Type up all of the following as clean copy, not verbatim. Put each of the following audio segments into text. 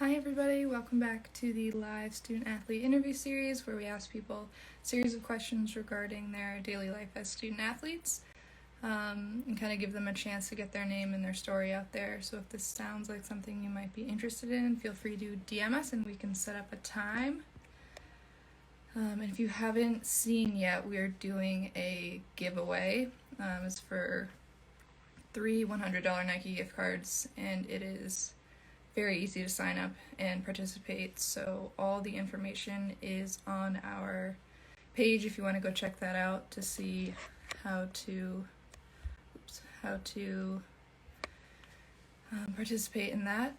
Hi everybody, welcome back to the live student-athlete interview series where we ask people a series of questions regarding their daily life as student-athletes and kind of give them a chance to get their name and their story out there. So if this sounds like something you might be interested in, feel free to DM us and we can set up a time. And if you haven't seen yet, we are doing a giveaway. It's for 3 $100 Nike gift cards, and it is very easy to sign up and participate. So all the information is on our page if you want to go check that out to see how to participate in that.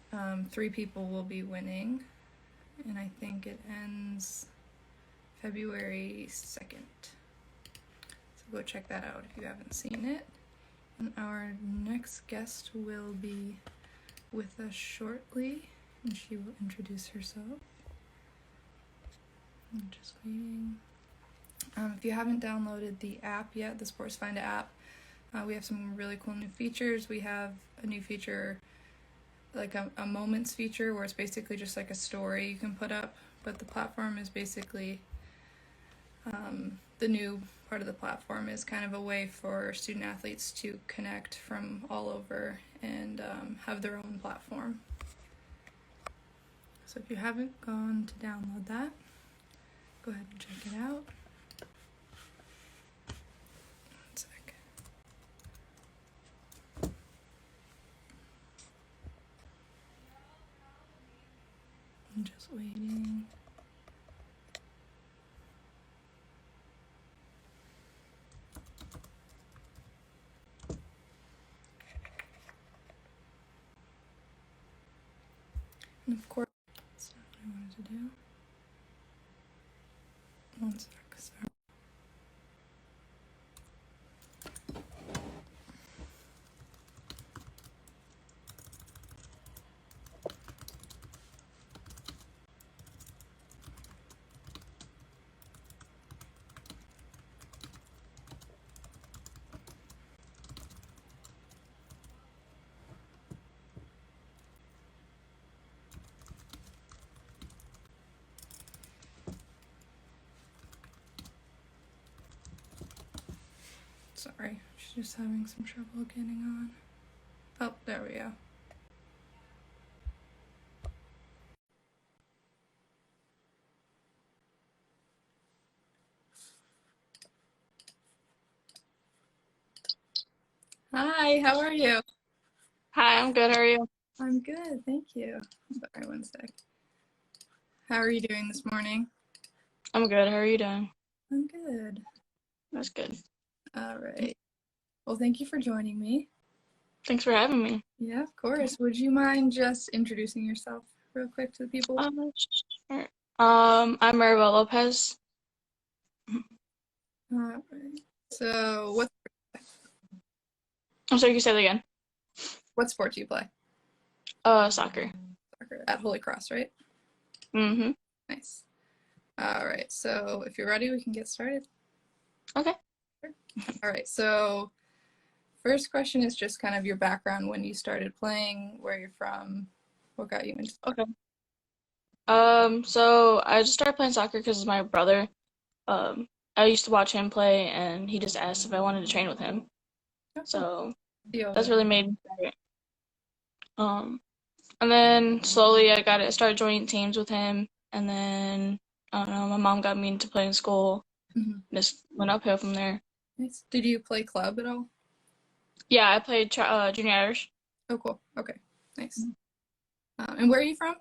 3 people will be winning, and I think it ends February 2nd. So go check that out if you haven't seen it. And our next guest will be with us shortly, and she will introduce herself. I'm just waiting. If you haven't downloaded the app yet, the Sports Find app, we have some really cool new features. We have a new feature, like a moments feature, where it's basically just like a story you can put up, but the platform is basically, the new part of the platform is kind of a way for student athletes to connect from all over and have their own platform. So if you haven't gone to download that, go ahead and check it out. One sec. I'm just waiting. And of course, that's not what I wanted to do. One sec, sorry. Sorry, she's just having some trouble getting on. Oh, there we go. Hi, how are you? Hi, I'm good. How are you? I'm good, thank you. Sorry, one sec. How are you doing this morning? I'm good. How are you doing? I'm good. That's good. All right. Well, thank you for joining me. Thanks for having me. Yeah, of course. Would you mind just introducing yourself real quick to the people? Sure. I'm Marivel Lopez. All right. So, I'm sorry, you say that again. what sport do you play? Soccer. Soccer at Holy Cross, right? Mm-hmm. Nice. All right. So, if you're ready, we can get started. Okay. All right. So, first question is just kind of your background when you started playing, where you're from, what got you into. Okay. So I just started playing soccer because my brother. I used to watch him play, and he just asked if I wanted to train with him. So that's really made me start. And then slowly started joining teams with him, and then I don't know, my mom got me into playing school. Just went uphill from there. Nice. Did you play club at all? Yeah, I played junior Irish. Oh, cool. Okay. Nice. And where are you from?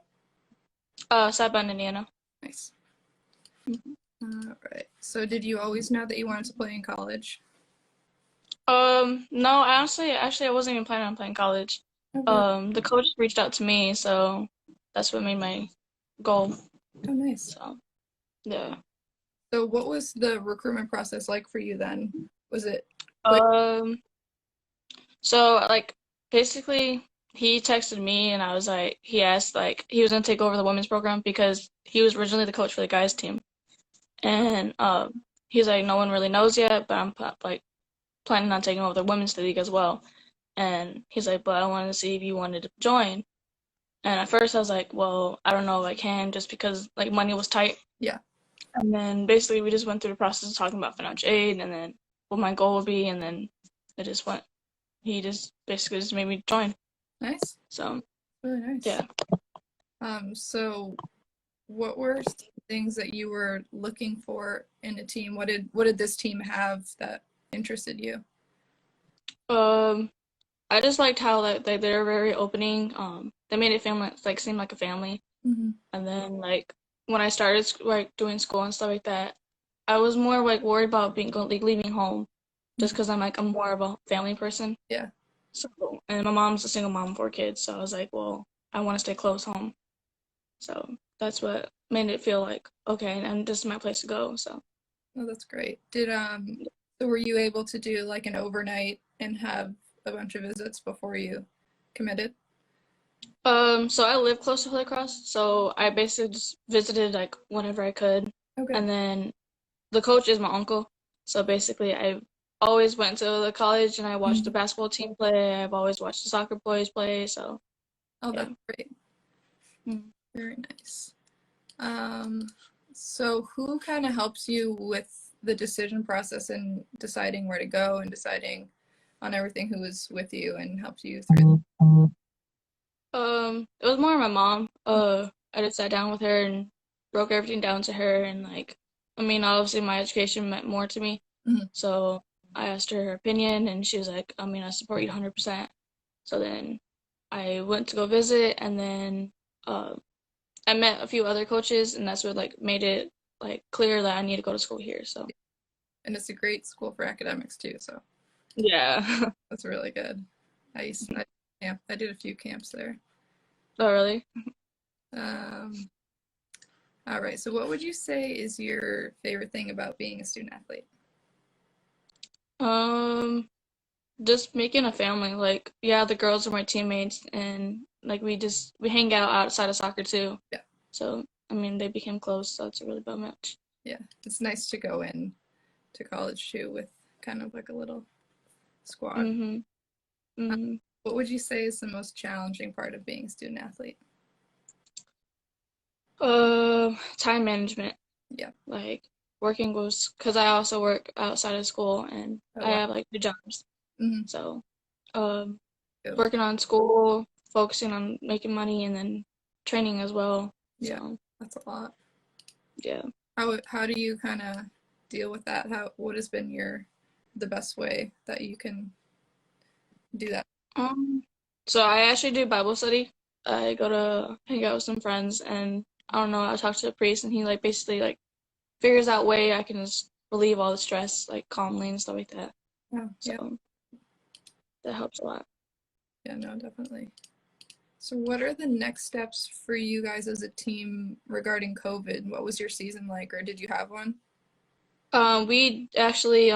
South Bend, Indiana. Nice. All right. So did you always know that you wanted to play in college? No, actually, I wasn't even planning on playing college. Oh, The coach reached out to me, so that's what made my goal. oh, nice. So, yeah. So what was the recruitment process like for you then? Was it quick? So like basically he texted me and he asked like he was gonna take over the women's program because he was originally the coach for the guys team. And he's like, no one really knows yet, but I'm like planning on taking over the women's league as well. And he's like, but I wanted to see if you wanted to join. And at first I was like, well, I don't know if I can just because like money was tight. Yeah. And then basically we just went through the process of talking about financial aid and then what my goal would be, and then it just went. He just basically just made me join. Nice. So Really nice. yeah. So what were some things that you were looking for in a team? What did this team have that interested you? I just liked how like they're very opening. They made it family like seem like a family. Mm-hmm. And then like when I started like doing school and stuff like that, I was more like worried about being like leaving home, just because I'm more of a family person. Yeah. So and my mom's a single mom of 4 kids, so I was like, well, I want to stay close home. So that's what made it feel like okay, and this is my place to go. So. Oh, that's great. So were you able to do like an overnight and have a bunch of visits before you committed? So I live close to Holy Cross, so I basically just visited like whenever I could. Okay. And then the coach is my uncle, so basically I always went to the college and I watched the Mhm. basketball team play. I've always watched the soccer boys play, so Oh, yeah. that's great. Mm. Very nice. Um, so who kind of helps you with the decision process and deciding where to go and deciding on everything, who was with you and helped you through? It was more my mom. I just sat down with her and broke everything down to her, and like, I mean, obviously my education meant more to me, Mhm. so I asked her opinion, and she was like, I mean, I support you 100%. So then I went to go visit, and then uh, I met a few other coaches, and that's what like made it like clear that I need to go to school here. So And it's a great school for academics too, so yeah. that's really good. Yeah, I did a few camps there. Oh really? Um, all right. So what would you say is your favorite thing about being a student athlete? Um, just making a family. Like yeah, the girls are my teammates, and like we hang out outside of soccer too. Yeah. So I mean, they became close, so it's a really bad match. Yeah. It's nice to go in to college too with kind of like a little squad. Mhm. Uh, Mhm. what would you say is the most challenging part of being a student athlete? Time management. Yeah. Like working was because I also work outside of school and Oh, I wow. have like 2 jobs. Mm-hmm. So, um, Cool. working on school, focusing on making money, and then training as well. Yeah, So, that's a lot. yeah. How do you kind of deal with that? What has been the best way that you can do that? Um, so I actually do Bible study. I go to hang out with some friends, and I don't know, I talk to the priest, and he like basically like figures out way I can just relieve all the stress like calmly and stuff like that. Oh, yeah. So that helps a lot. Yeah, no, definitely. So what are the next steps for you guys as a team regarding COVID? What was your season like, or did you have one? We actually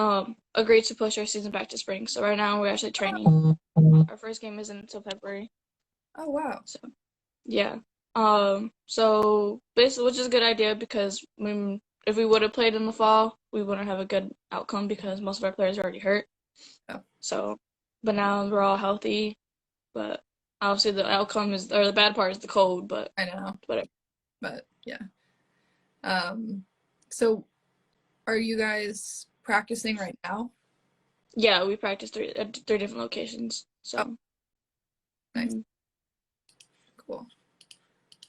agreed to push our season back to spring. So right now we're actually training. Our first game isn't until February. Oh, wow. So yeah. So basically, which is a good idea because if we would have played in the fall, we wouldn't have a good outcome because most of our players are already hurt. Oh, So, but now we're all healthy. But obviously, the outcome is, or the bad part is the cold. But I know, whatever. but yeah. Um, so are you guys practicing right now? Yeah, we practiced at 3 different locations. Oh, So. nice. Mhm. Cool.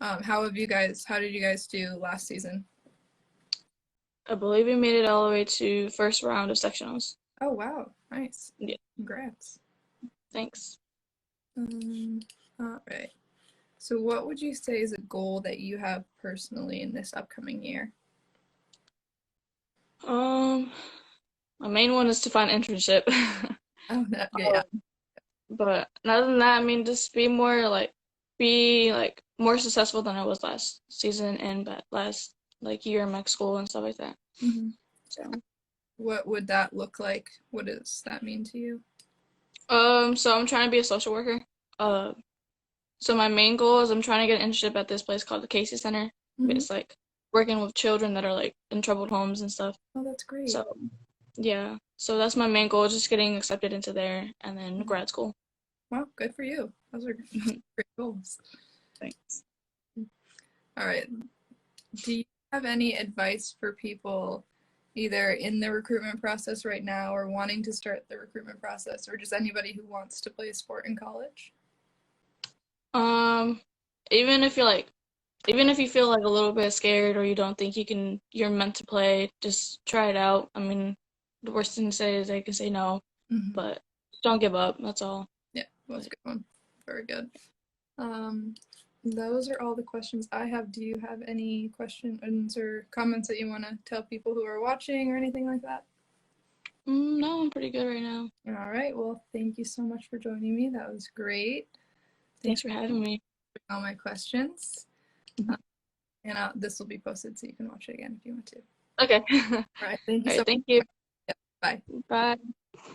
How did you guys do last season? I believe we made it all the way to first round of sectionals. Oh, wow. Nice. Yeah, Congrats. thanks. Um, all right. So what would you say is a goal that you have personally in this upcoming year? Um, my main one is to find internship. Oh, no, yeah, yeah. Um, but other than that, I mean, just be like more successful than I was last season and that last like year in my school and stuff like that. Hmm. So, What would that look like? What does that mean to you? so I'm trying to be a social worker. Uh, so my main goal is I'm trying to get an internship at this place called the Casey Center. Hmm. It's like working with children that are like in troubled homes and stuff. Oh, that's great. So yeah, so that's my main goal, just getting accepted into there and then grad school. Wow, good for you. Those are great goals. Thanks. All right. Do you have any advice for people either in the recruitment process right now or wanting to start the recruitment process, or just anybody who wants to play a sport in college? Um, even if you're like, even if you feel like a little bit scared or you don't think you're meant to play, just try it out. I mean, the worst thing to say is they can say no, Mm-hmm. but don't give up. That's all. Yeah, that's a good one. Very good. Um, those are all the questions I have. Do you have any questions or comments that you want to tell people who are watching or anything like that? No, I'm pretty good right now. All right. Well, thank you so much for joining me. That was great. Thanks Thanks for having me. for all my questions. And this will be posted so you can watch it again if you want to. Okay. All right. Thank you All so right, thank you. much. Yep, bye. Bye.